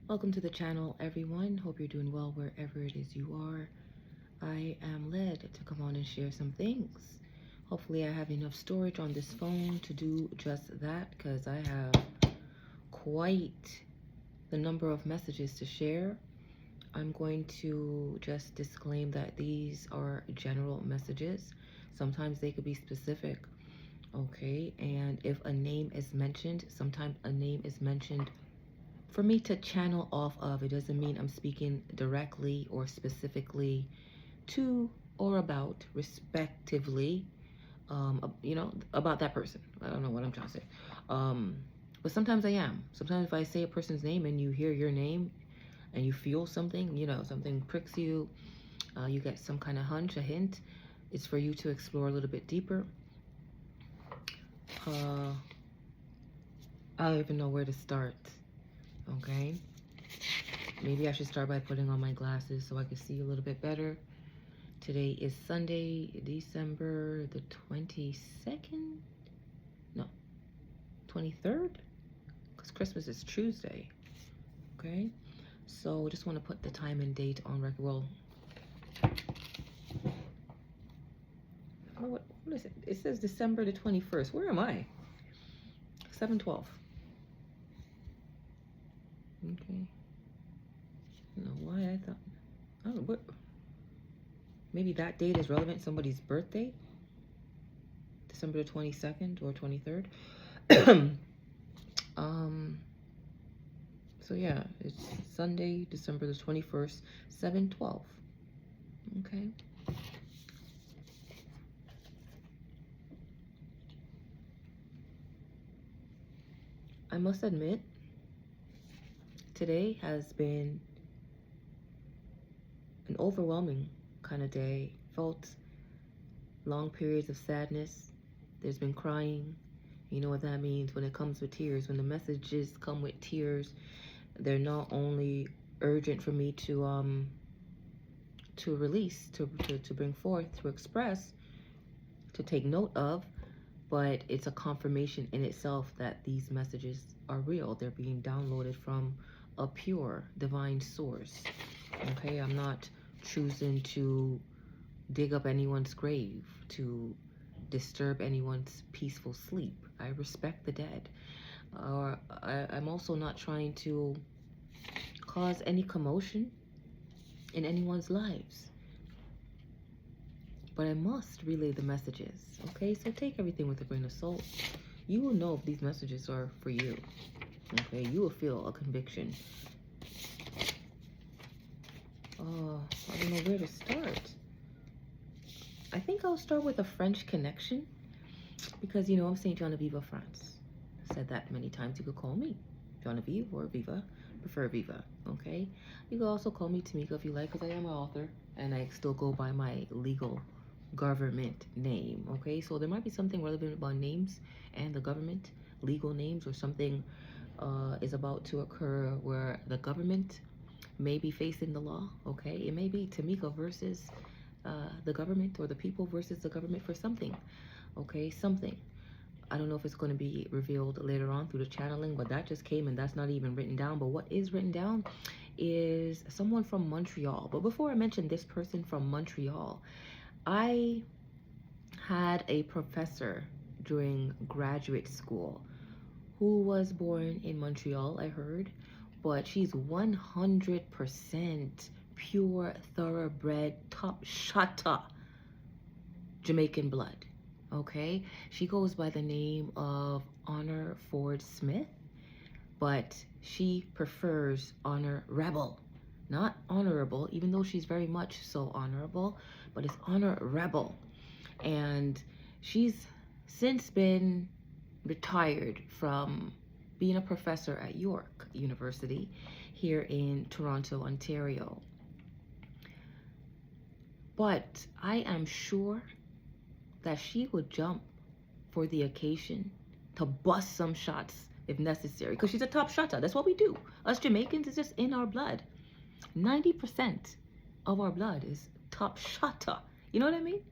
Welcome to the channel, everyone. Hope you're doing well wherever it is you are. I am led to come on and share some things. Hopefully I have enough storage on this phone to do just that, because I have quite the number of messages to share. I'm going to just disclaim that these are general messages. Sometimes they could be specific, okay? And if a name is mentioned, sometimes a name is mentioned for me to channel off of. It doesn't mean I'm speaking directly or specifically to or about, respectively, about that person. I don't know what I'm trying to say. But sometimes I am. Sometimes if I say a person's name and you hear your name and you feel something, something pricks you, you get some kind of hunch, a hint, it's for you to explore a little bit deeper. I don't even know where to start. Okay, maybe I should start by putting on my glasses so I can see a little bit better. Today is Sunday, December the 22nd? No, 23rd? Because Christmas is Tuesday. Okay, so just want to put the time and date on record. Well, what is it? It says December the 21st. Where am I? 7/12. Okay. I don't know why I thought. I don't know what. Maybe that date is relevant. Somebody's birthday. December the 22nd or 23rd. So yeah, it's Sunday, December the 21st, 7/12. Okay. I must admit, today has been an overwhelming kind of day. Felt long periods of sadness. There's been crying. You know what that means when it comes with tears. When the messages come with tears, they're not only urgent for me to release, to bring forth, to express, to take note of, but it's a confirmation in itself that these messages are real. They're being downloaded from a pure divine source. Okay, I'm not choosing to dig up anyone's grave, to disturb anyone's peaceful sleep. I respect the dead. Or I'm also not trying to cause any commotion in anyone's lives. But I must relay the messages, okay? So take everything with a grain of salt. You will know if these messages are for you, okay? You will feel a conviction. I don't know where to start. I think I'll start with a French connection because, I'm Saint Genevieve of France. I've said that many times. You could call me Genevieve or Viva. Prefer Viva, okay? You could also call me Tamika if you like, because I am an author and I still go by my legal government name, okay? So there might be something relevant about names and the government, legal names, or something is about to occur where the government may be facing the law, okay? It may be Tamika versus the government, or the people versus the government for something, okay? Something. I don't know if it's going to be revealed later on through the channeling, but that just came and that's not even written down. But what is written down is someone from Montreal. But before I mention this person from Montreal, I had a professor during graduate school who was born in Montreal, I heard, but she's 100% pure, thoroughbred, top shotta Jamaican blood. Okay, she goes by the name of Honor Ford Smith, but she prefers Honor Rebel, not honorable, even though she's very much so honorable, but it's Honor Rebel. And she's since been retired from being a professor at York University here in Toronto, Ontario. But I am sure that she would jump for the occasion to bust some shots if necessary, because she's a top shotter. That's what we do. Us Jamaicans, is just in our blood. 90% of our blood is top shotter. You know what I mean?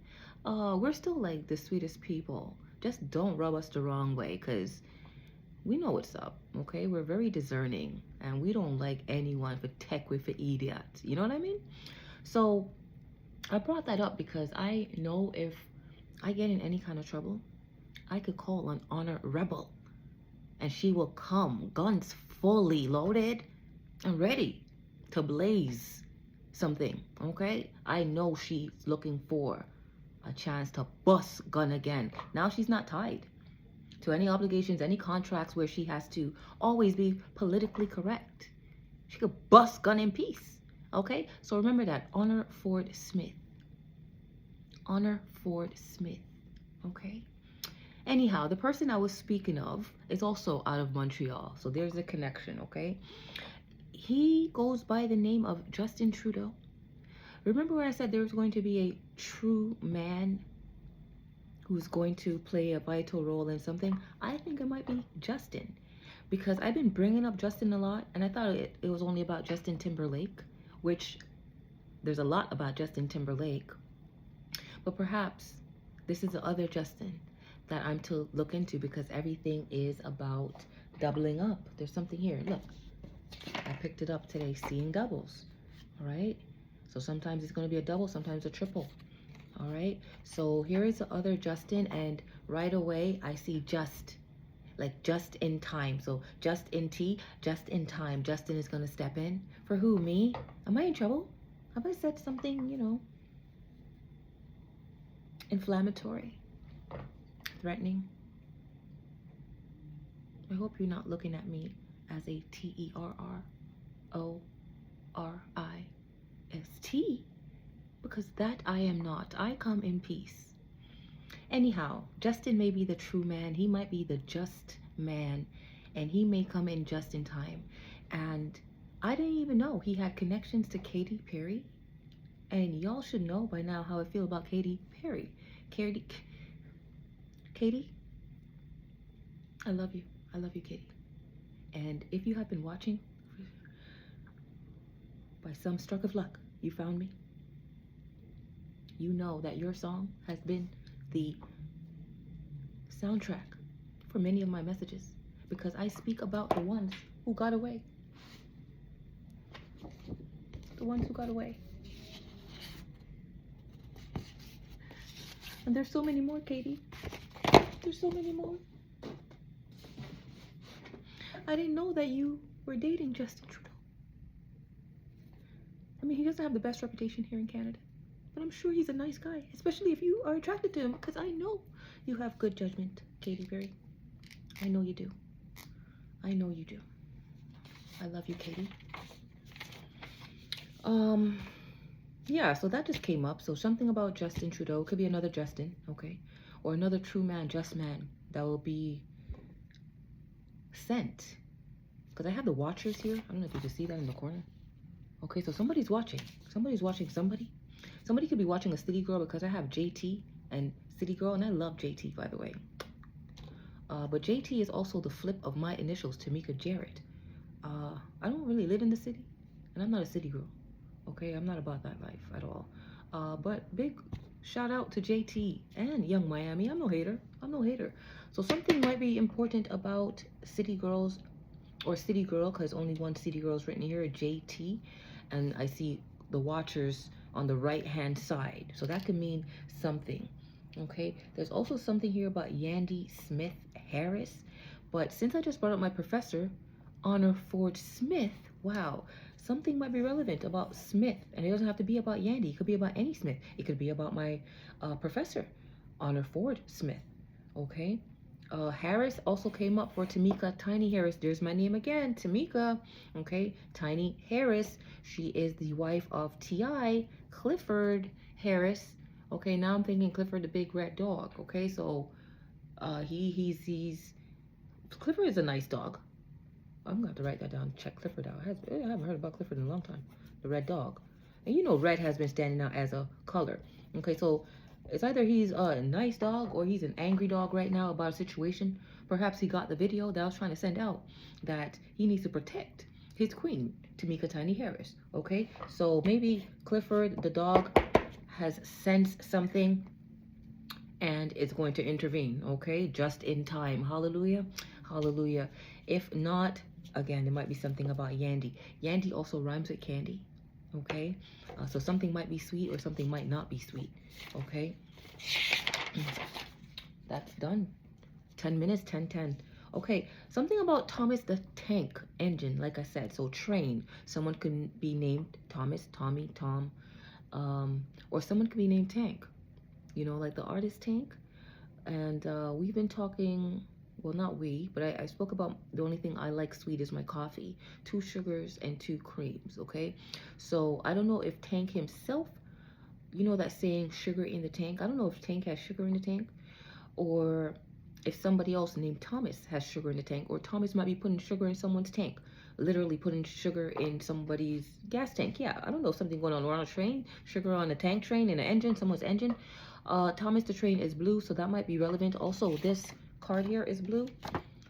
We're still like the sweetest people. Just don't rub us the wrong way, because we know what's up, okay? We're very discerning, and we don't like anyone for tech with an idiot. You know what I mean? So I brought that up because I know if I get in any kind of trouble, I could call on Honor Rebel, and she will come, guns fully loaded and ready to blaze something, okay? I know she's looking for a chance to bust gun again. Now she's not tied to any obligations, any contracts where she has to always be politically correct. She could bust gun in peace, okay? So remember that, Honor Ford Smith. Honor Ford Smith, okay? Anyhow, the person I was speaking of is also out of Montreal, so there's a connection, okay? He goes by the name of Justin Trudeau. Remember where I said there was going to be a true man who's going to play a vital role in something? I think it might be Justin, because I've been bringing up Justin a lot, and I thought it was only about Justin Timberlake, which there's a lot about Justin Timberlake, but perhaps this is the other Justin that I'm to look into, because everything is about doubling up. There's something here. Look, I picked it up today, seeing doubles. All right. So sometimes it's going to be a double, sometimes a triple. All right. So here is the other Justin, and right away I see just, like just in time. So just in T, just in time. Justin is going to step in. For who? Me? Am I in trouble? Have I said something, you know, inflammatory, threatening? I hope you're not looking at me as a TERRORIST, because that I am not. I come in peace. Anyhow, Justin may be the true man. He might be the just man, and he may come in just in time. And I didn't even know he had connections to Katy Perry. And y'all should know by now how I feel about Katy Perry. Katy, I love you. I love you, Katy. And if you have been watching, by some stroke of luck, you found me, you know that your song has been the soundtrack for many of my messages, because I speak about the ones who got away. The ones who got away. And there's so many more, Katy. There's so many more. I didn't know that you were dating Justin Trudeau. I mean, he doesn't have the best reputation here in Canada, but I'm sure he's a nice guy, especially if you are attracted to him, because I know you have good judgment, Katy Perry. I know you do. I know you do. I love you, Katy. Yeah, so that just came up. So something about Justin Trudeau. Could be another Justin, okay? Or another true man, just man, that will be sent. Because I have the watchers here. I don't know if you can see that in the corner. Okay, so somebody's watching. Somebody's watching somebody. Somebody could be watching a City Girl, because I have JT and City Girl, and I love JT, by the way. But JT is also the flip of my initials, Tamika Jarrett. I don't really live in the city, and I'm not a city girl. Okay, I'm not about that life at all. But big shout out to JT and Young Miami. I'm no hater. I'm no hater. So something might be important about city girls or city girl, because only one city girl is written here, JT. And I see the watchers on the right hand side. So that could mean something. Okay, there's also something here about Yandy Smith Harris. But since I just brought up my professor, Honor Ford Smith, wow, something might be relevant about Smith. And it doesn't have to be about Yandy. It could be about any Smith. It could be about my professor, Honor Ford Smith. Okay. Harris also came up for Tamika Tiny Harris. There's my name again, Tamika. Okay, Tiny Harris. She is the wife of T.I. Clifford Harris. Okay, now I'm thinking Clifford the big red dog. Okay, so he's Clifford is a nice dog. I'm gonna have to write that down. Check Clifford out. I haven't heard about Clifford in a long time. The red dog, and you know red has been standing out as a color. Okay, so it's either he's a nice dog or he's an angry dog right now about a situation. Perhaps he got the video that I was trying to send out that he needs to protect his queen, Tamika Tiny Harris. Okay, so maybe Clifford the dog has sensed something and it's going to intervene. Okay, just in time. Hallelujah. Hallelujah. If not, again, there might be something about Yandy. Yandy also rhymes with candy. Okay? So something might be sweet or something might not be sweet. Okay? That's done. 10 minutes, 10:10. Okay, something about Thomas the Tank Engine, like I said. So train. Someone could be named Thomas, Tommy, Tom. Or someone could be named Tank. You know, like the artist Tank. And we've been talking, well, not we, but I spoke about the only thing I like sweet is my coffee. 2 sugars and 2 creams, okay? So I don't know if Tank himself, you know that saying, sugar in the tank? I don't know if Tank has sugar in the tank, or if somebody else named Thomas has sugar in the tank, or Thomas might be putting sugar in someone's tank, literally putting sugar in somebody's gas tank. Yeah, I don't know, something going on a train, sugar on a tank train, in an engine, someone's engine. Thomas the train is blue, so that might be relevant. Also, this card here is blue,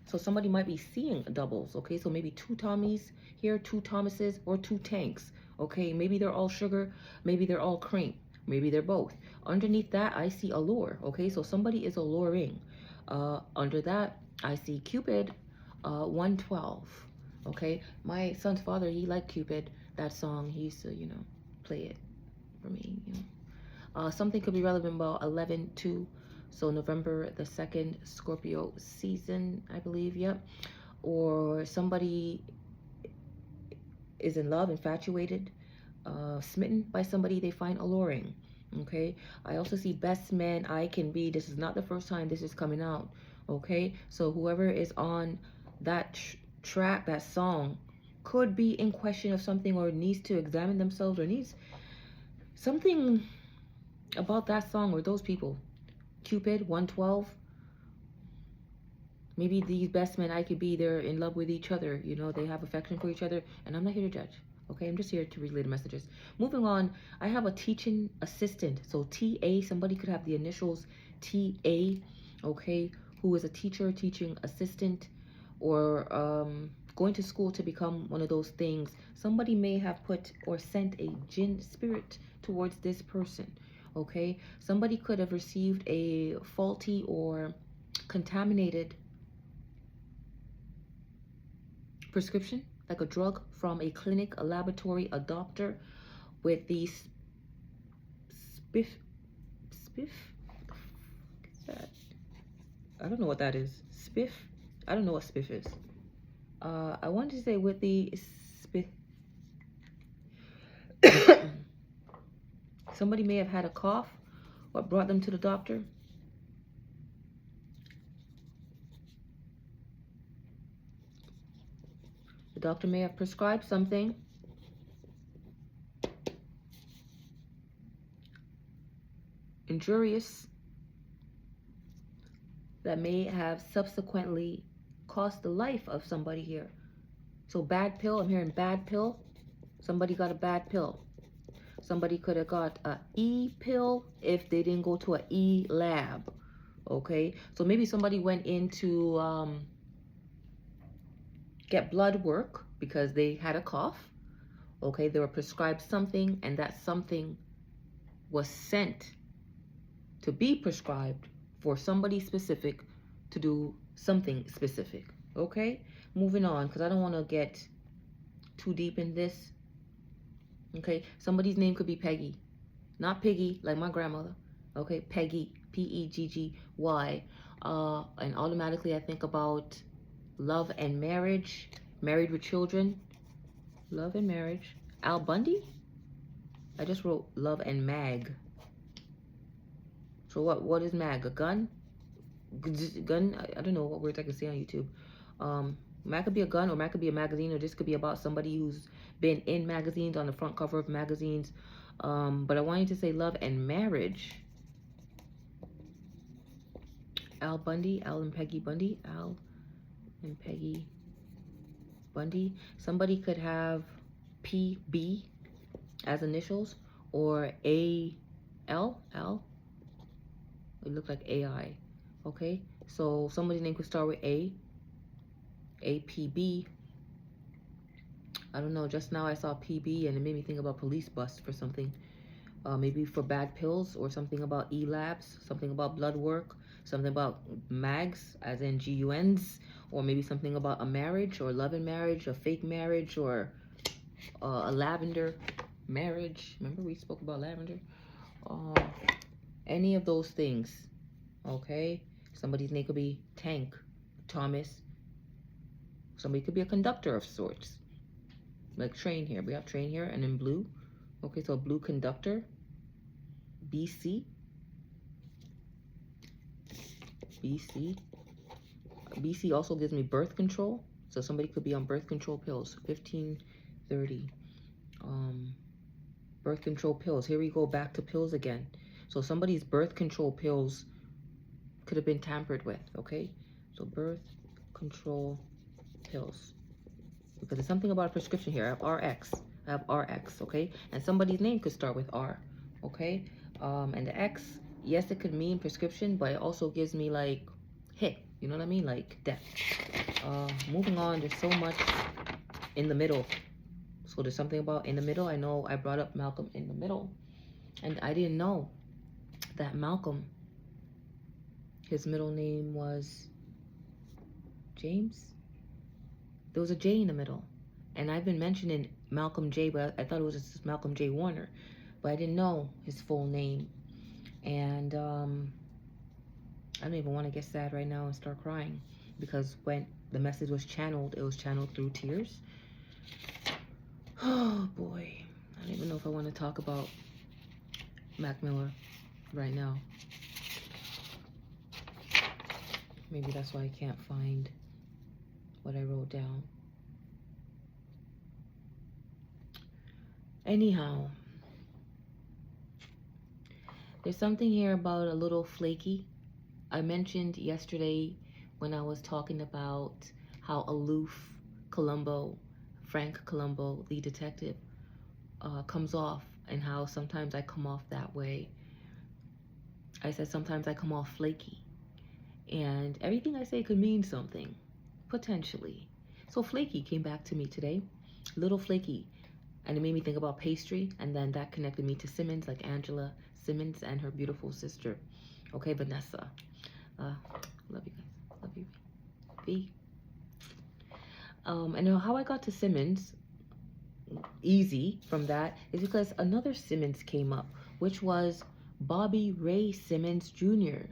so somebody might be seeing doubles, okay? So maybe 2 Tommies here, 2 Thomases, or 2 tanks, okay? Maybe they're all sugar, maybe they're all cream, maybe they're both. Underneath that, I see allure, okay? So somebody is alluring. Under that, I see Cupid, 112, okay? My son's father, he liked Cupid, that song. He used to, you know, play it for me, you know. Something could be relevant about 11/2, so November the 2nd, Scorpio season, I believe, yep. Or somebody is in love, infatuated, smitten by somebody they find alluring, okay? I also see best man I can be. This is not the first time this is coming out, okay? So whoever is on that track, that song, could be in question of something, or needs to examine themselves, or needs something about that song or those people. Cupid, 112. Maybe these best men I could be, they're in love with each other. You know, they have affection for each other. And I'm not here to judge. Okay, I'm just here to relay the messages. Moving on, I have a teaching assistant. So TA, somebody could have the initials TA, okay, who is a teacher, teaching assistant, or going to school to become one of those things. Somebody may have put or sent a jinn spirit towards this person. Okay, somebody could have received a faulty or contaminated prescription, like a drug from a clinic, a laboratory, a doctor, with the spiff. I don't know what that is. Spiff? I don't know what spiff is. I wanted to say with the spiff. Somebody may have had a cough, what brought them to the doctor. The doctor may have prescribed something. Injurious, that may have subsequently cost the life of somebody here. So bad pill, I'm hearing bad pill. Somebody got a bad pill. Somebody could have got a E pill if they didn't go to a E lab. Okay, so maybe somebody went in to get blood work because they had a cough. Okay, they were prescribed something, and that something was sent to be prescribed for somebody specific to do something specific. Okay, moving on, because I don't want to get too deep in this. Okay, somebody's name could be Peggy, not Piggy like my grandmother. Okay, Peggy, Peggy, and automatically I think about love and marriage, married with children, love and marriage. Al Bundy? I just wrote love and mag. So what is mag? A gun? Gun? I don't know what words I can say on YouTube. Mag could be a gun, or mag could be a magazine, or this could be about somebody who's been in magazines, on the front cover of magazines. But I wanted to say love and marriage. Al Bundy, Al and Peggy Bundy, Al and Peggy Bundy. Somebody could have PB as initials, or AL. It looked like AI. Okay, so somebody's name could start with A. APB. I don't know, just now I saw PB and it made me think about police bust for something. Maybe for bad pills, or something about E-labs, something about blood work, something about mags, as in GUNs, or maybe something about a marriage, or love and marriage, a fake marriage, or a lavender marriage. Remember we spoke about lavender? Any of those things, okay? Somebody's name could be Tank, Thomas. Somebody could be a conductor of sorts. Like train here. We have train here, and in blue. Okay, so blue conductor. BC. BC. BC also gives me birth control. So somebody could be on birth control pills. 1530. Birth control pills. Here we go back to pills again. So somebody's birth control pills could have been tampered with, okay? So birth control pills. Because there's something about a prescription here. I have RX. I have RX, okay? And somebody's name could start with R, okay? And the X, yes, it could mean prescription, but it also gives me like hit. You know what I mean? Like death. Moving on, there's so much in the middle. So there's something about in the middle. I know I brought up Malcolm in the middle. And I didn't know that Malcolm, his middle name was James. There was a J in the middle. And I've been mentioning Malcolm J, but I thought it was just Malcolm J. Warner. But I didn't know his full name. And I don't even want to get sad right now and start crying. Because when the message was channeled, it was channeled through tears. Oh boy. I don't even know if I want to talk about Mac Miller right now. Maybe that's why I can't find what I wrote down. Anyhow, there's something here about a little flaky. I mentioned yesterday when I was talking about how aloof Columbo, Frank Columbo, the detective, comes off, and how sometimes I come off that way. I said sometimes I come off flaky. And everything I say could mean something, potentially. So flaky came back to me today, little flaky. And it made me think about pastry, and then that connected me to Simmons, like Angela Simmons and her beautiful sister. Okay, Vanessa. Love you guys. Love you. V. And how I got to Simmons, easy from that, is because another Simmons came up, which was Bobby Ray Simmons Jr.,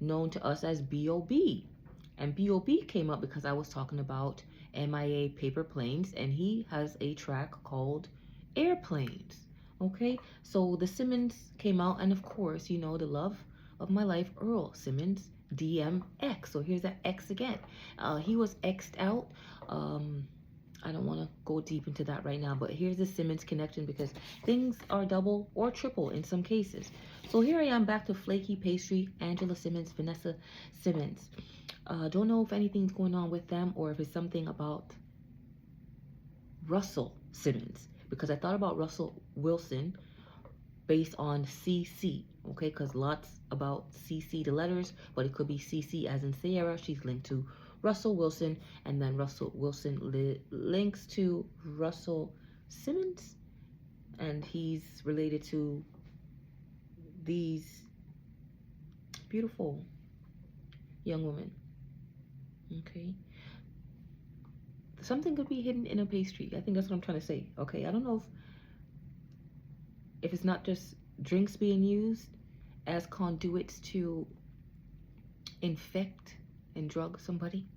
known to us as B.O.B. And B.O.B. came up because I was talking about MIA paper planes, and he has a track called Airplanes. Okay, so the Simmons came out, and of course, you know, the love of my life, Earl Simmons, DMX. So here's that X again. He was X'd out. I don't want to go deep into that right now, but here's the Simmons connection, because things are double or triple in some cases. So here I am back to flaky pastry, Angela Simmons, Vanessa Simmons. Don't know if anything's going on with them, or if it's something about Russell Simmons, because I thought about Russell Wilson based on CC, okay, because lots about CC, the letters, but it could be CC as in Sierra. She's linked to Russell Wilson, and then Russell Wilson links to Russell Simmons, and he's related to these beautiful young women. Okay, something could be hidden in a pastry. I think that's what I'm trying to say. Okay, I don't know if it's not just drinks being used as conduits to infect and drug somebody.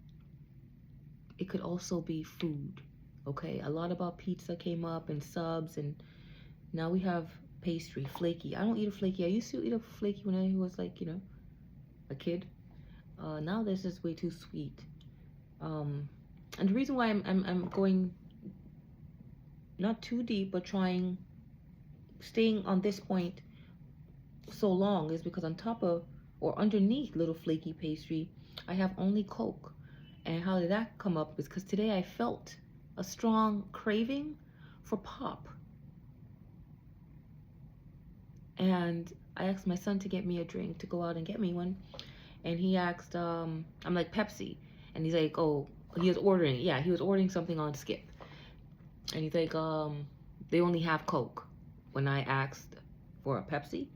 It could also be food. Okay, a lot about pizza came up, and subs, and now we have pastry, flaky. I don't eat a flaky. I used to eat a flaky when I was like, you know, a kid. Now this is way too sweet. And the reason why I'm going not too deep, but staying on this point so long, is because on top of or underneath little flaky pastry, I have only Coke. And how did that come up? Is because today I felt a strong craving for pop. And I asked my son to get me a drink, to go out and get me one. And he asked, I'm like, Pepsi. And he's like, oh, he was ordering. Yeah, he was ordering something on Skip. And he's like, they only have Coke. When I asked for a Pepsi,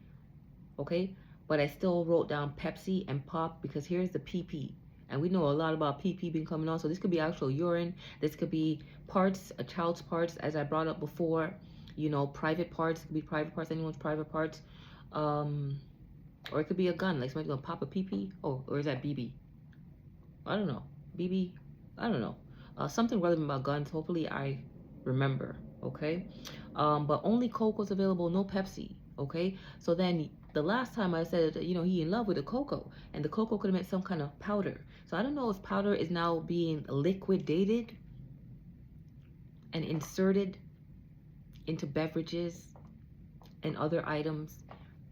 okay? but I still wrote down Pepsi and pop because here's the PP. And we know a lot about PP being coming on. So this could be actual urine. This could be parts, a child's parts, as I brought up before. You know, private parts. It could be private parts, anyone's private parts. Or it could be a gun. Like somebody's going to pop a PP. Oh, or is that BB? I don't know. BB? I don't know. Something relevant about guns. Hopefully I remember. Okay? But only Coke was available, no Pepsi. Okay? So then the last time I said, you know, he in love with the cocoa, and the cocoa could have meant some kind of powder. So I don't know if powder is now being liquidated and inserted into beverages and other items,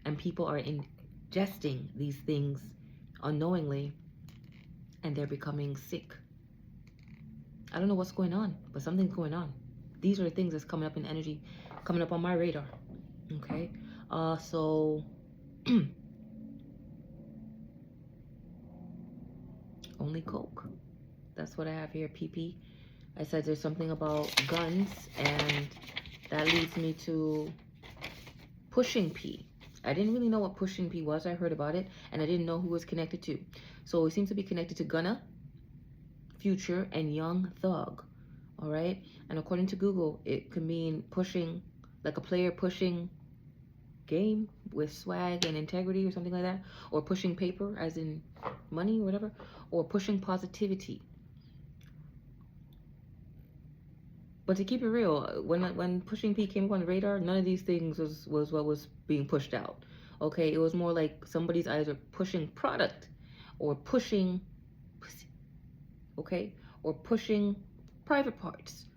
and people are ingesting these things unknowingly, and they're becoming sick. I don't know what's going on, but something's going on. These are the things that's coming up in energy, coming up on my radar. Okay? So only Coke. That's what I have here, PP. I said there's something about guns, and that leads me to pushing P. I didn't really know what pushing P was. I heard about it, and I didn't know who it was connected to. So it seems to be connected to Gunna, Future, and Young Thug. All right? And according to Google, it could mean pushing, like a player pushing game with swag and integrity or something like that, or pushing paper as in money or whatever, or pushing positivity. But to keep it real, when pushing P came up on the radar, none of these things was what was being pushed out. Okay, it was more like somebody's either pushing product or pushing pussy, okay, or pushing private parts,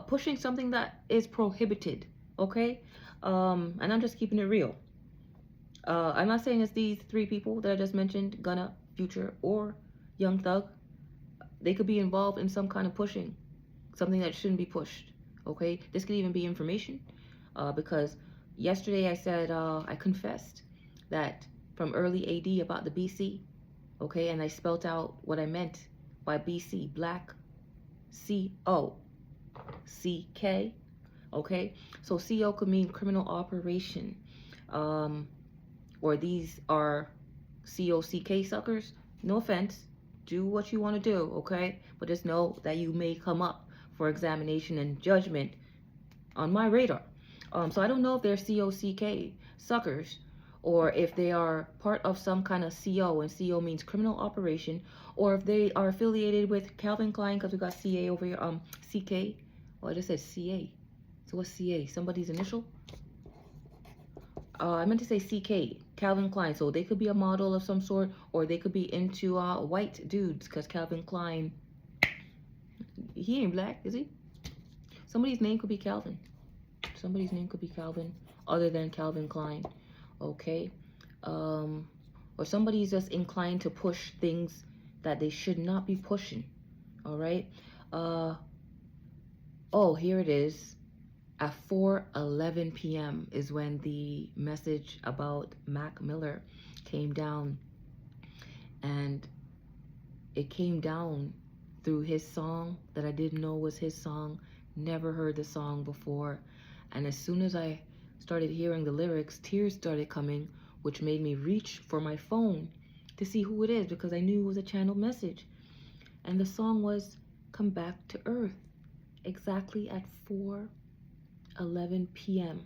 pushing something that is prohibited. Okay, and I'm just keeping it real. I'm not saying it's these three people that I just mentioned, Gunna, Future, or Young Thug. They could be involved in some kind of pushing, something that shouldn't be pushed. Okay, this could even be information, because yesterday I said I confessed that from early AD about the BC. Okay, and I spelt out what I meant by BC, Black CO, CK. Okay, so CO could mean criminal operation, or these are COCK suckers. No offense, do what you want to do, okay? But just know that you may come up for examination and judgment on my radar. So I don't know if they're COCK suckers, or if they are part of some kind of CO, and CO means criminal operation, or if they are affiliated with Calvin Klein, because we got CA over here, CK. Well, I just said CA. So what's CA? Somebody's initial? I meant to say CK, Calvin Klein. So they could be a model of some sort, or they could be into white dudes, because Calvin Klein, he ain't black, is he? Somebody's name could be Calvin. Somebody's name could be Calvin, other than Calvin Klein. Okay? Or somebody's just inclined to push things that they should not be pushing. All right? Oh, here it is. At 4:11 p.m. is when the message about Mac Miller came down. And it came down through his song that I didn't know was his song. Never heard the song before. And as soon as I started hearing the lyrics, tears started coming, which made me reach for my phone to see who it is, because I knew it was a channeled message. And the song was Come Back to Earth, exactly at 4:11 p.m.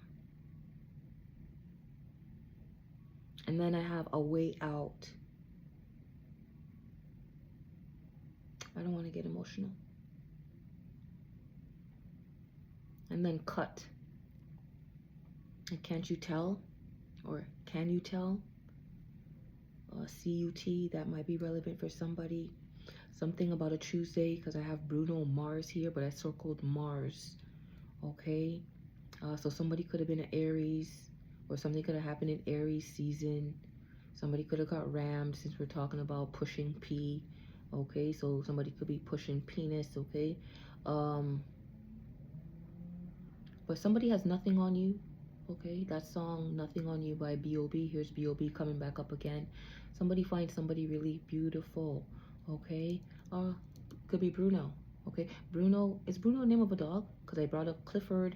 And then I have A Way Out. I don't want to get emotional. And then Cut. And Can't You Tell? Or Can You Tell? CUT, that might be relevant for somebody. Something about a Tuesday, because I have Bruno Mars here, but I circled Mars. Okay? So somebody could have been an Aries, or something could have happened in Aries season. Somebody could have got rammed, since we're talking about pushing P. Okay, so somebody could be pushing penis. Okay, but somebody has Nothing on You. Okay, that song Nothing on You by B.O.B. Here's B.O.B. coming back up again. Somebody finds somebody really beautiful. Okay, could be Bruno. Okay, Bruno, is Bruno the name of a dog? Because I brought up Clifford,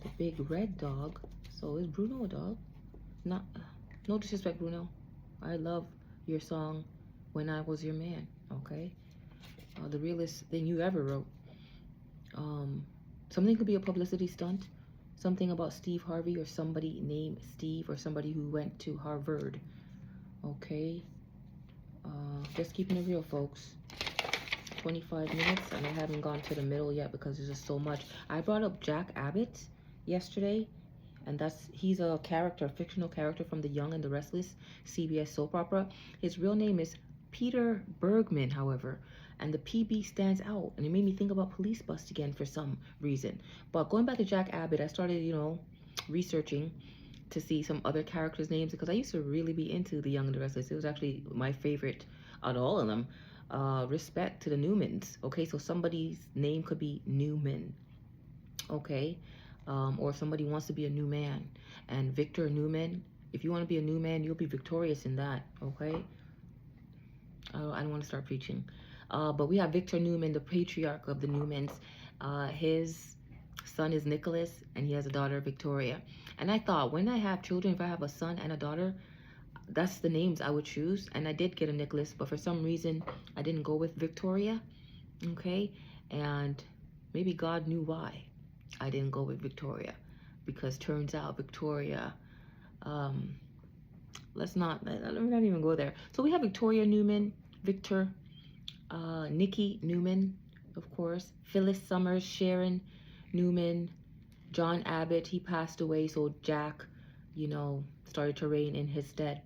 the big red dog. So is Bruno a dog? Not, No disrespect, Bruno. I love your song, When I Was Your Man, okay? The realest thing you ever wrote. Something could be a publicity stunt. Something about Steve Harvey or somebody named Steve or somebody who went to Harvard, okay? Just keeping it real, folks. 25 minutes, and I haven't gone to the middle yet because there's just so much. I brought up Jack Abbott yesterday, and he's a character, a fictional character from The Young and the Restless CBS soap opera. His real name is Peter Bergman, however, and the PB stands out, and it made me think about Police Bust again for some reason. But going back to Jack Abbott, I started, researching to see some other characters' names because I used to really be into The Young and the Restless. It was actually my favorite out of all of them. Respect to the Newmans. Okay, so somebody's name could be Newman. Okay, or somebody wants to be a new man. And Victor Newman, if you want to be a new man, you'll be victorious in that. Okay, I don't want to start preaching. But we have Victor Newman, the patriarch of the Newmans. His son is Nicholas, and he has a daughter, Victoria. And I thought, when I have children, if I have a son and a daughter, that's the names I would choose. And I did get a Nicholas, but for some reason I didn't go with Victoria. Okay, and maybe God knew why I didn't go with Victoria, because turns out Victoria, let me not even go there. So we have Victoria Newman, Victor, Nikki Newman, of course, Phyllis Summers, Sharon Newman, John Abbott, he passed away, so Jack, started to reign in his stead.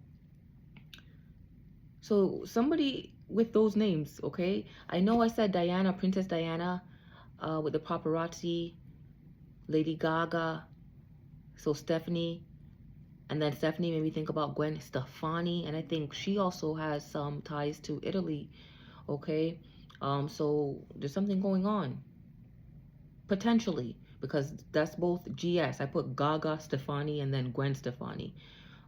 So somebody with those names, okay? I know I said Diana, Princess Diana, with the paparazzi, Lady Gaga, so Stephanie, and then Stephanie made me think about Gwen Stefani, and I think she also has some ties to Italy, okay? So there's something going on, potentially, because that's both GS. I put Gaga Stefani and then Gwen Stefani,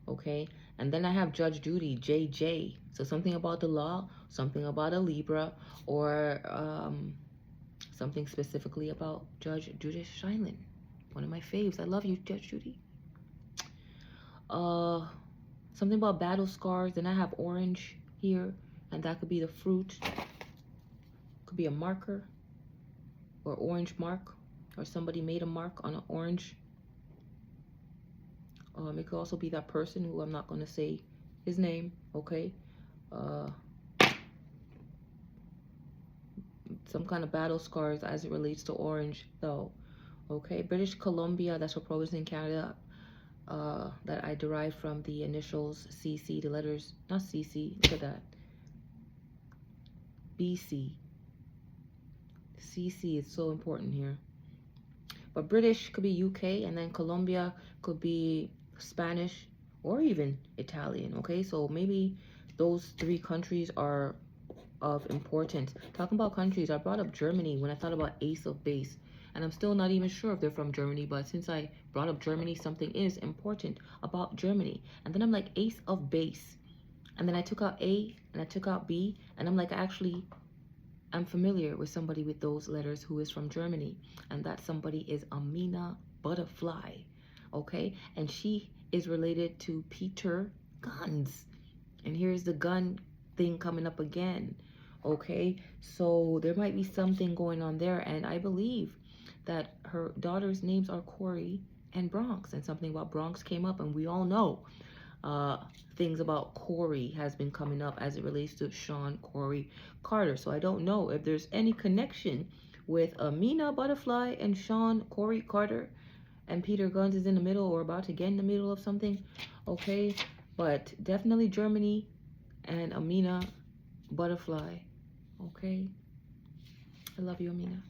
okay? And then I have Judge Judy, JJ. So something about the law, something about a Libra, or something specifically about Judge Judith Shineland. One of my faves. I love you, Judge Judy. Something about battle scars. Then I have orange here, and that could be the fruit. Could be a marker, or orange mark, or somebody made a mark on an orange. It could also be that person who I'm not going to say his name, okay? Some kind of battle scars as it relates to orange, though, okay? British Columbia, that's what province in Canada, that I derived from the initials CC, the letters, not CC, look at that. BC. CC is so important here. But British could be UK, and then Colombia could be Spanish or even Italian, okay? So maybe those three countries are of importance. Talking about countries, I brought up Germany when I thought about Ace of Base, and I'm still not even sure if they're from Germany, but since I brought up Germany, something is important about Germany. And then I'm like, Ace of Base, and then I took out A and I took out B, and I'm like, actually, I'm familiar with somebody with those letters who is from Germany, and that somebody is Amina Butterfly, okay? And she is related to Peter Guns. And here's the gun thing coming up again, okay? So there might be something going on there, and I believe that her daughter's names are Corey and Bronx, and something about Bronx came up, and we all know things about Corey has been coming up as it relates to Sean Corey Carter. So I don't know if there's any connection with Amina Butterfly and Sean Corey Carter, and Peter Guns is in the middle or about to get in the middle of something, okay? But definitely Germany and Amina Butterfly, okay? I love you, Amina.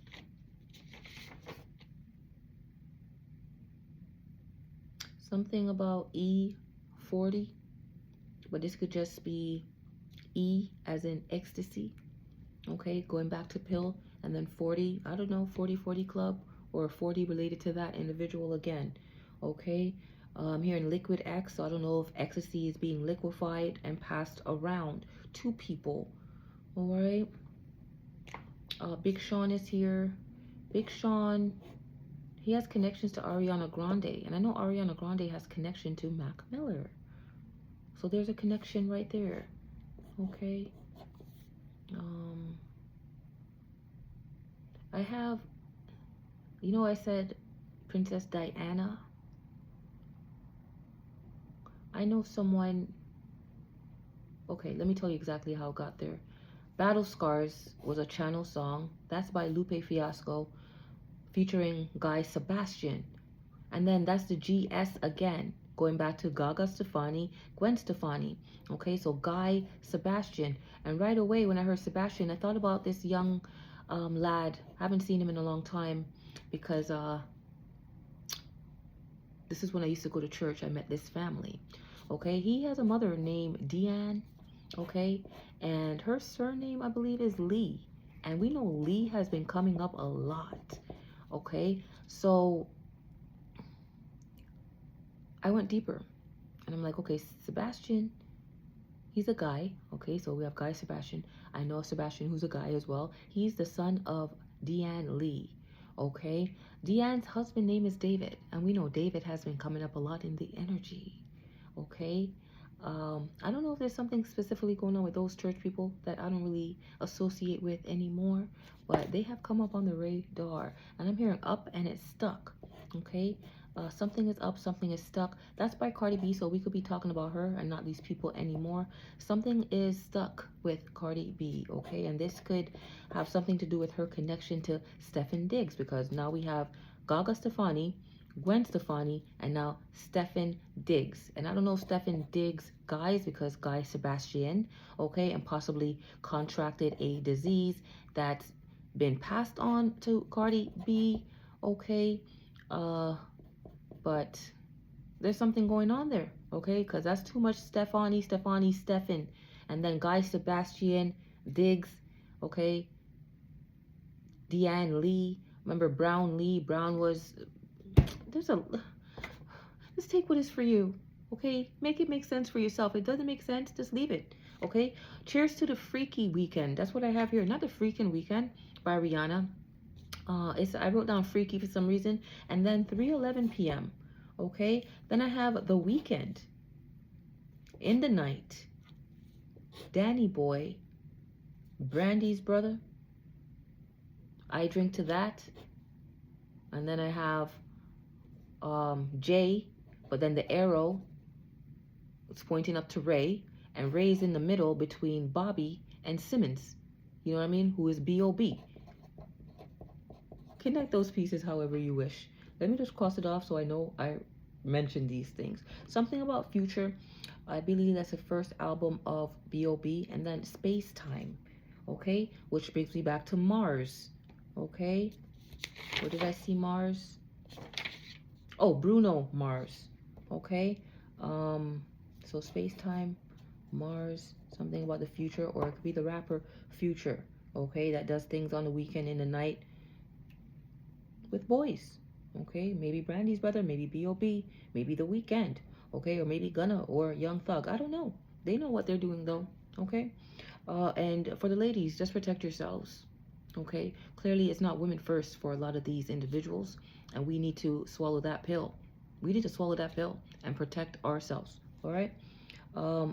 Something about E40, but this could just be E as in ecstasy, okay? Going back to pill, and then 40, I don't know, 40/40 club, or 40 related to that individual again, okay? Here in Liquid X, so I don't know if ecstasy is being liquefied and passed around to people, all right? Big Sean is here. Big Sean, he has connections to Ariana Grande, and I know Ariana Grande has connection to Mac Miller, So there's a connection right there. Okay. I have, you know, I said Princess Diana. I know someone. Okay, let me tell you exactly how it got there. Battle Scars was a channel song. That's by Lupe Fiasco featuring Guy Sebastian. And then that's the GS again, going back to Gaga Stefani, Gwen Stefani. Okay, so Guy Sebastian. And right away when I heard Sebastian, I thought about this young lad. I haven't seen him in a long time because this is when I used to go to church. I met this family. Okay, he has a mother named Deanne. Okay, and her surname, I believe, is Lee. And we know Lee has been coming up a lot. Okay, so I went deeper. And I'm like, okay, Sebastian, he's a guy. Okay, so we have Guy Sebastian. I know Sebastian, who's a guy as well. He's the son of Deanne Lee. Okay, Deanne's husband name is David. And we know David has been coming up a lot in the energy. Okay, I don't know if there's something specifically going on with those church people that I don't really associate with anymore, but they have come up on the radar. And I'm hearing up and it's stuck. Okay, something is up, something is stuck. That's by Cardi B, so we could be talking about her and not these people anymore. Something is stuck with Cardi B, okay? And this could have something to do with her connection to Stephen Diggs, because now we have Gaga Stefani, Gwen Stefani, and now Stephen Diggs. And I don't know Stephen Diggs, guys, because Guy Sebastian, okay, and possibly contracted a disease that's been passed on to Cardi B, okay? But there's something going on there, okay? Because that's too much Stefani, Stephen, and then Guy Sebastian, Diggs, okay? Deanne Lee, remember Brown Lee? Brown was, let's take what is for you, okay? Make it make sense for yourself. If it doesn't make sense, just leave it, okay? Cheers to the Freaky Weekend. That's what I have here, not the Freaking Weekend by Rihanna. I wrote down Freaky for some reason, and then 3:11 p.m. Okay, then I have The Weekend, In the Night, Danny Boy, Brandy's Brother, I Drink to That, and then I have Jay, but then the arrow it's pointing up to Ray, and Ray's in the middle between Bobby and Simmons. You know what I mean? Who is B.O.B. Connect those pieces however you wish. Let me just cross it off so I know I mentioned these things. Something about Future. I believe that's the first album of B.O.B. And then Space Time. Okay? Which brings me back to Mars. Okay? Where did I see Mars? Oh, Bruno Mars. Okay? So Space Time, Mars, something about the future, or it could be the rapper Future. Okay? That does things on the weekend, in the night, with boys, okay? Maybe Brandy's Brother, maybe B.O.B., maybe The Weeknd, okay? Or maybe Gunna or Young Thug. I don't know. They know what they're doing, though, okay? And for the ladies, just protect yourselves, okay? Clearly, it's not women first for a lot of these individuals, and we need to swallow that pill. We need to swallow that pill and protect ourselves, all right?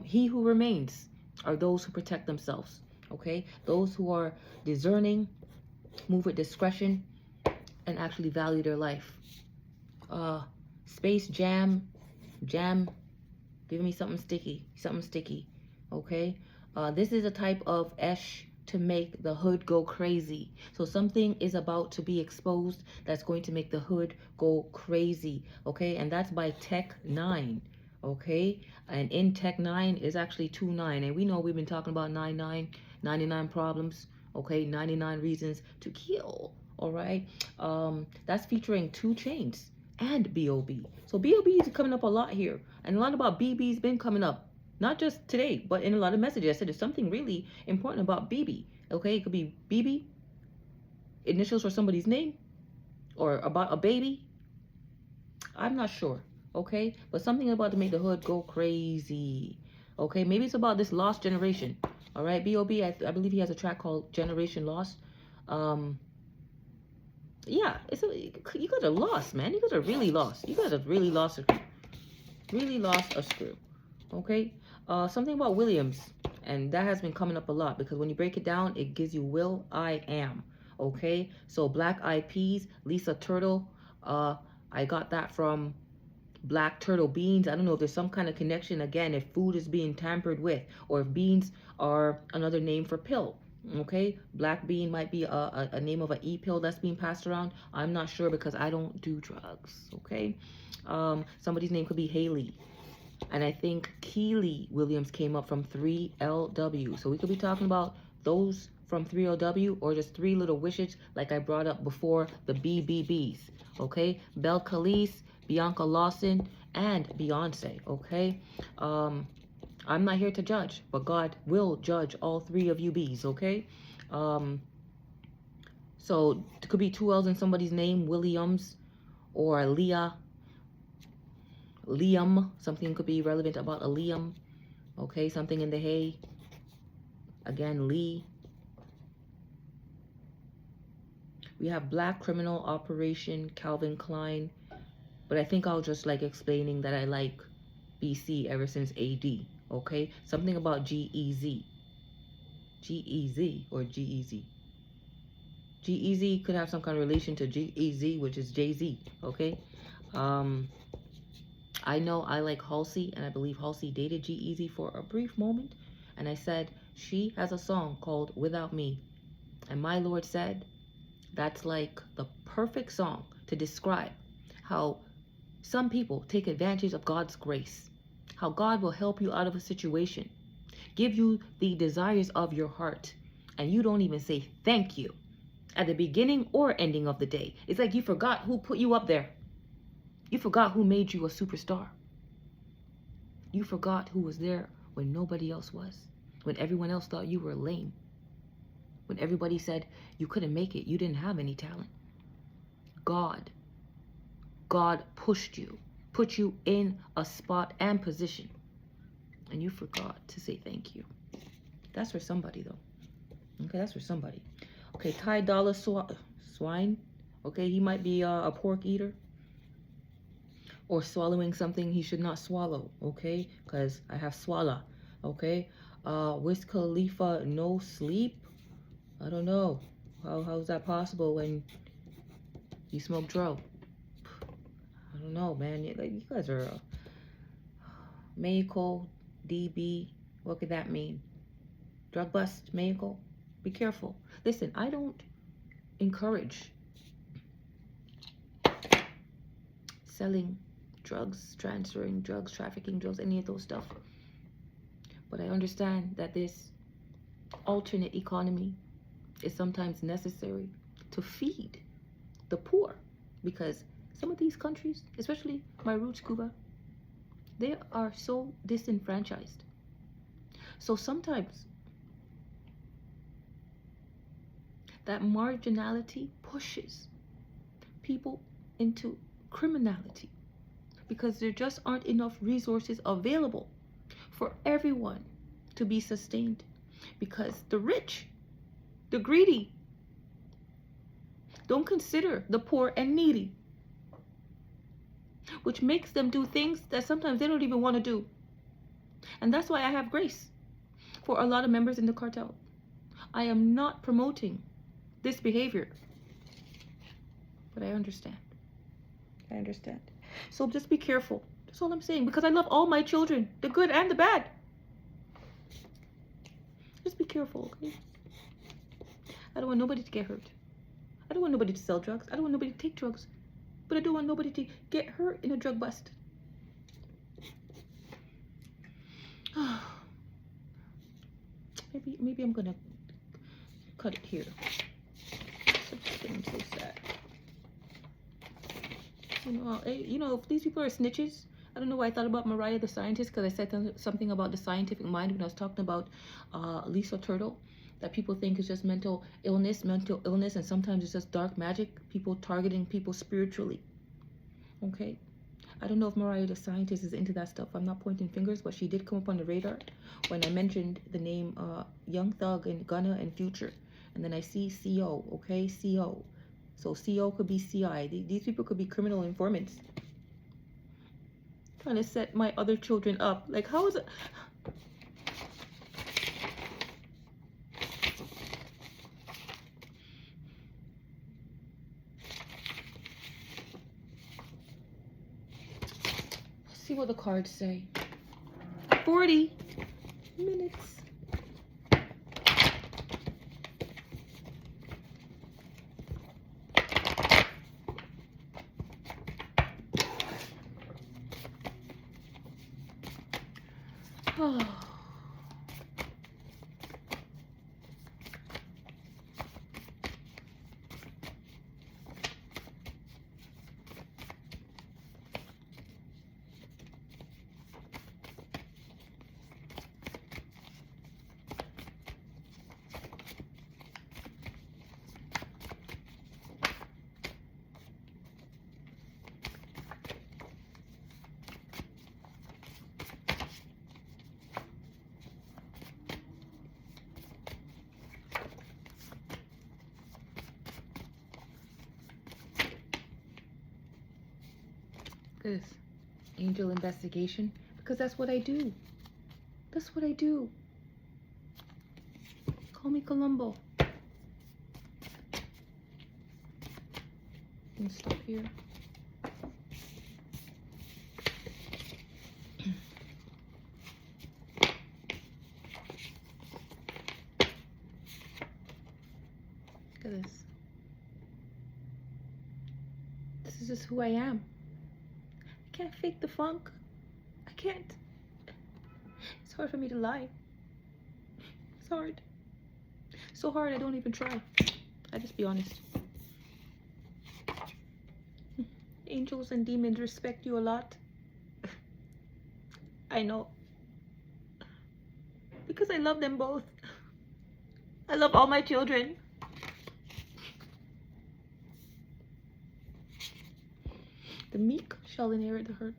He who remains are those who protect themselves, okay? Those who are discerning, move with discretion, and actually value their life. Space Jam, give me something sticky, okay? This is a type of esh to make the hood go crazy. So something is about to be exposed that's going to make the hood go crazy, okay? And that's by Tech 9, okay? And in Tech 9 is actually 2-9, and we know we've been talking about 9-9, 99 problems, okay? 99 reasons to kill. All right, that's featuring 2 Chainz and B.O.B. So B.O.B. is coming up a lot here, and a lot about BB's been coming up, not just today, but in a lot of messages. I said there's something really important about BB. Okay, it could be BB, initials for somebody's name, or about a baby. I'm not sure. Okay, but something about to make the hood go crazy. Okay, maybe it's about this lost generation. All right, B.O.B. I believe he has a track called Generation Lost. Yeah, you guys are lost, man. You guys are really lost. You guys have really lost a screw. Okay? Something about Williams, and that has been coming up a lot because when you break it down, it gives you Will I Am. Okay, so Black Eyed Peas, Lisa Turtle. I got that from black turtle beans. I don't know if there's some kind of connection again, if food is being tampered with, or if beans are another name for pill. Okay, black bean might be a name of an e-pill that's being passed around. I'm not sure because I don't do drugs. Okay, somebody's name could be Haley, and I think Keely Williams came up from 3LW. So we could be talking about those from 3LW, or just three little wishes like I brought up before, the BBBs. Okay, Belle Calise, Bianca Lawson, and Beyonce. Okay, I'm not here to judge, but God will judge all three of you bees. Okay, so it could be two L's in somebody's name, Williams or Leah, Liam. Something could be relevant about a Liam. Okay, something in the hay. Again, Lee. We have Black Criminal Operation, Calvin Klein. But I think I'll just like explaining that I like BC ever since AD. Okay, something about GEZ. GEZ or GEZ. GEZ could have some kind of relation to GEZ, which is Jay-Z. Okay. I know I like Halsey, and I believe Halsey dated GEZ for a brief moment. And I said, she has a song called Without Me. And my Lord said, that's like the perfect song to describe how some people take advantage of God's grace. How God will help you out of a situation. Give you the desires of your heart. And you don't even say thank you at the beginning or ending of the day. It's like you forgot who put you up there. You forgot who made you a superstar. You forgot who was there when nobody else was. When everyone else thought you were lame. When everybody said you couldn't make it, you didn't have any talent. God pushed you, put you in a spot and position. And you forgot to say thank you. That's for somebody though. Okay, that's for somebody. Okay, Ty Dolla Swine. Okay, he might be a pork eater. Or swallowing something he should not swallow. Okay, because I have swallow. Okay, Wiz Khalifa, no sleep. I don't know. How's that possible when you smoke dro? I don't know, man. You guys are Mayco, DB. What could that mean? Drug bust, Mayco. Be careful. Listen, I don't encourage selling drugs, transferring drugs, trafficking drugs, any of those stuff. But I understand that this alternate economy is sometimes necessary to feed the poor, because some of these countries, especially my roots, Cuba, they are so disenfranchised. So sometimes that marginality pushes people into criminality because there just aren't enough resources available for everyone to be sustained, because the rich, the greedy, don't consider the poor and needy, which makes them do things that sometimes they don't even want to do. And that's why I have grace for a lot of members in the cartel. I am not promoting this behavior, but I understand. I understand. So just be careful. That's all I'm saying, because I love all my children, the good and the bad. Just be careful, okay? I don't want nobody to get hurt. I don't want nobody to sell drugs. I don't want nobody to take drugs. But I don't want nobody to get hurt in a drug bust. Maybe I'm gonna cut it here. I'm so sad. You know, if these people are snitches, I don't know why I thought about Mariah the Scientist, because I said something about the scientific mind when I was talking about Lisa Turtle, that people think is just mental illness, and sometimes it's just dark magic, people targeting people spiritually. Okay? I don't know if Mariah the Scientist is into that stuff. I'm not pointing fingers, but she did come up on the radar when I mentioned the name Young Thug and Gunna and Future. And then I see CO, okay? CO. So CO could be CI. These people could be criminal informants. Trying to set my other children up. Like, how is it? Let's see what the cards say. 40 minutes. Oh. This angel investigation, because that's what I do. That's what I do. Call me Columbo. And stop here. Look at this. This is just who I am. I can't fake the funk. I can't. It's hard for me to lie. It's hard. So hard I don't even try. I just be honest. Angels and demons respect you a lot. I know. Because I love them both. I love all my children. The meek shall inherit the earth.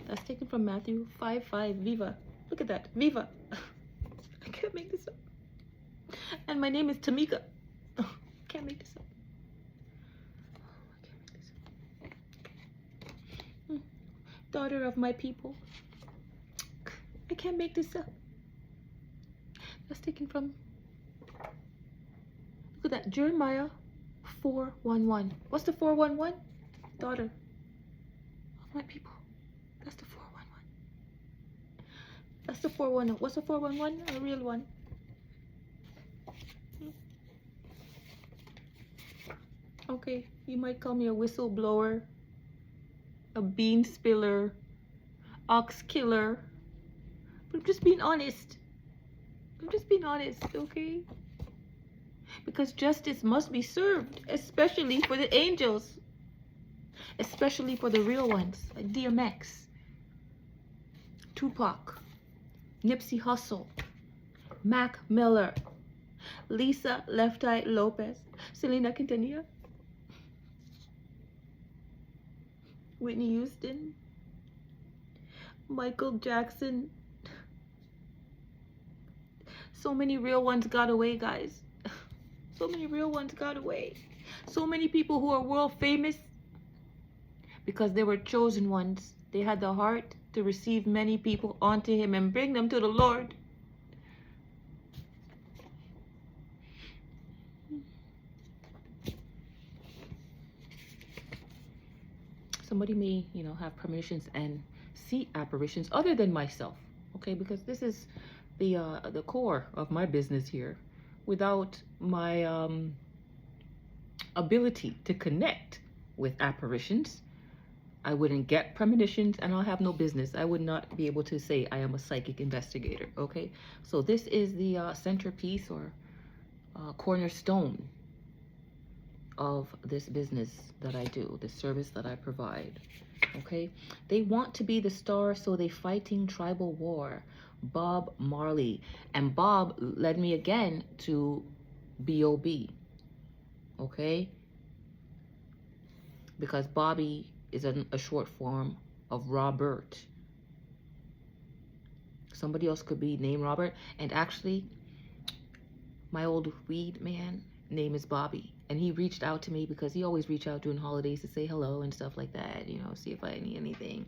That's taken from Matthew 5:5. Viva. Look at that. Viva. I can't make this up. And my name is Tamika. I can't make this up. I can't make this up. Daughter of my people. I can't make this up. That's taken from, look at that, Jeremiah 4:11. What's the 4:11? Daughter of my people. That's the 4:11. That's the 4:11. What's the 4:11? A real one. Okay, you might call me a whistleblower, a bean spiller, ox killer. But I'm just being honest. I'm just being honest, okay? Because justice must be served, especially for the angels. Especially for the real ones, like DMX, Tupac, Nipsey Hussle, Mac Miller, Lisa Left Eye Lopez, Selena Quintanilla, Whitney Houston, Michael Jackson. So many real ones got away, guys. So many real ones got away. So many people who are world famous because they were chosen ones. They had the heart to receive many people onto him and bring them to the Lord. Somebody may, have premonitions and see apparitions other than myself, okay? Because this is the core of my business here. Without my ability to connect with apparitions, I wouldn't get premonitions and I'll have no business. I would not be able to say I am a psychic investigator, okay? So this is the centerpiece or cornerstone of this business that I do, the service that I provide, okay? They want to be the star, so they fighting tribal war. Bob Marley. And Bob led me again to B.O.B. Okay? Because Bobby is a short form of Robert. Somebody else could be named Robert. And actually, my old weed man name is Bobby. And he reached out to me because he always reached out during holidays to say hello and stuff like that. See if I need anything.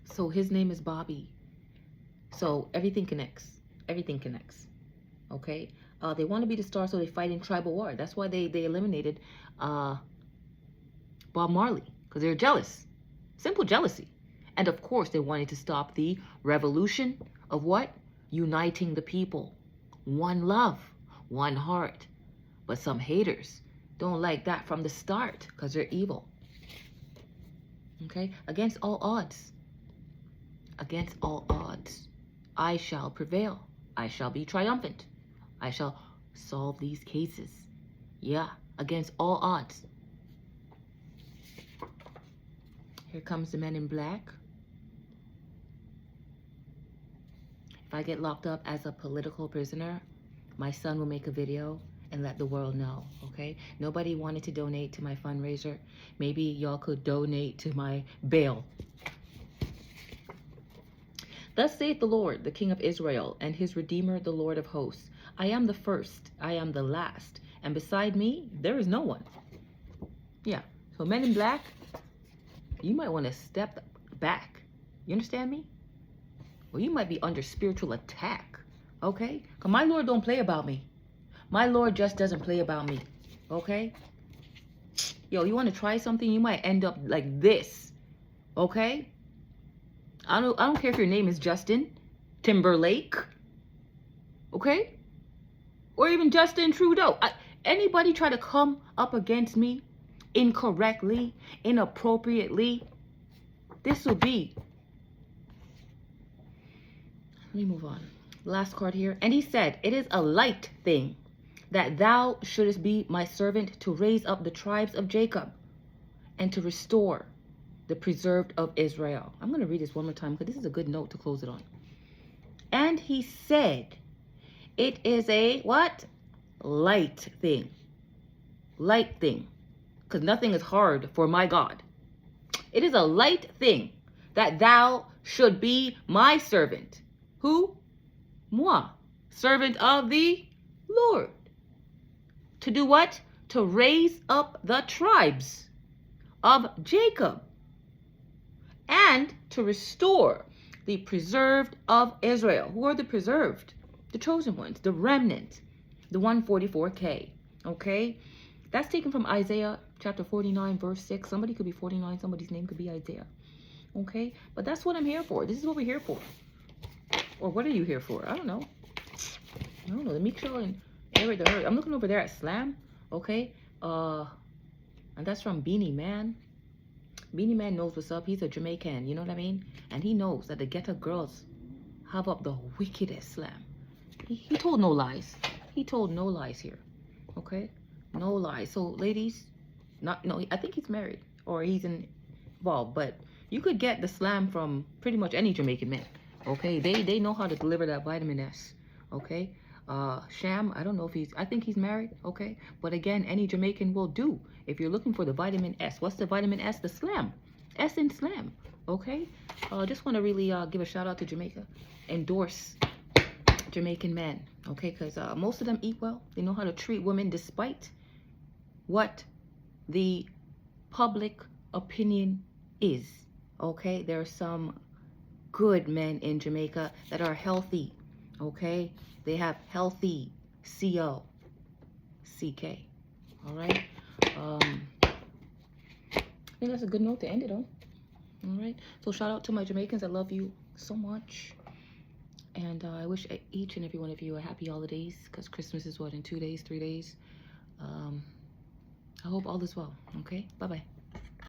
So his name is Bobby. So everything connects. Everything connects. Okay? They want to be the star, so they fight in tribal war. That's why they eliminated Bob Marley, because they're jealous. Simple jealousy. And of course, they wanted to stop the revolution of what? Uniting the people. One love, one heart. But some haters don't like that from the start because they're evil. Okay? Against all odds. Against all odds. I shall prevail. I shall be triumphant. I shall solve these cases. Yeah, against all odds. Here comes the men in black. If I get locked up as a political prisoner, my son will make a video and let the world know, okay? Nobody wanted to donate to my fundraiser. Maybe y'all could donate to my bail. Thus saith the Lord, the King of Israel, and his Redeemer, the Lord of hosts. I am the first, I am the last, and beside me, there is no one. Yeah, so men in black, you might want to step back. You understand me? Well, you might be under spiritual attack, okay? Because my Lord don't play about me. My Lord just doesn't play about me, okay? Yo, you want to try something? You might end up like this, okay? I don't care if your name is Justin Timberlake, okay? Or even Justin Trudeau. Anybody try to come up against me incorrectly, inappropriately, this will be. Let me move on. Last card here. And he said, it is a light thing that thou shouldest be my servant to raise up the tribes of Jacob and to restore the preserved of Israel. I'm going to read this one more time because this is a good note to close it on. And he said, it is a what? Light thing. Light thing. Because nothing is hard for my God. It is a light thing that thou should be my servant. Who? Moi. Servant of the Lord. To do what? To raise up the tribes of Jacob. And to restore the preserved of Israel. Who are the preserved? The chosen ones. The remnant. The 144K. Okay? That's taken from Isaiah chapter 49, verse 6. Somebody could be 49. Somebody's name could be Isaiah. Okay? But that's what I'm here for. This is what we're here for. Or what are you here for? I don't know. I don't know. The Meek Show and Eric the Hurt. I'm looking over there at Slam. Okay? And that's from Beanie Man. Beanie Man knows what's up. He's a Jamaican. You know what I mean? And he knows that the ghetto girls have up the wickedest Slam. He told no lies. He told no lies here. Okay? No lies. So, ladies, I think he's married or he's involved, but you could get the Slam from pretty much any Jamaican man. Okay? They know how to deliver that vitamin S. Okay? Sham, I don't know if I think he's married. Okay? But again, any Jamaican will do. If you're looking for the vitamin S, what's the vitamin S? The Slam. S in Slam. Okay? Just want to really give a shout out to Jamaica. Endorse Jamaican men. Okay? Because most of them eat well. They know how to treat women despite what the public opinion is. Okay? There are some good men in Jamaica that are healthy. Okay? They have healthy C-O-C-K. All right? I think that's a good note to end it on. All right? So shout out to my Jamaicans. I love you so much. And I wish each and every one of you a happy holidays because Christmas is what, in 2 days, 3 days? I hope all is well. Okay? Bye-bye.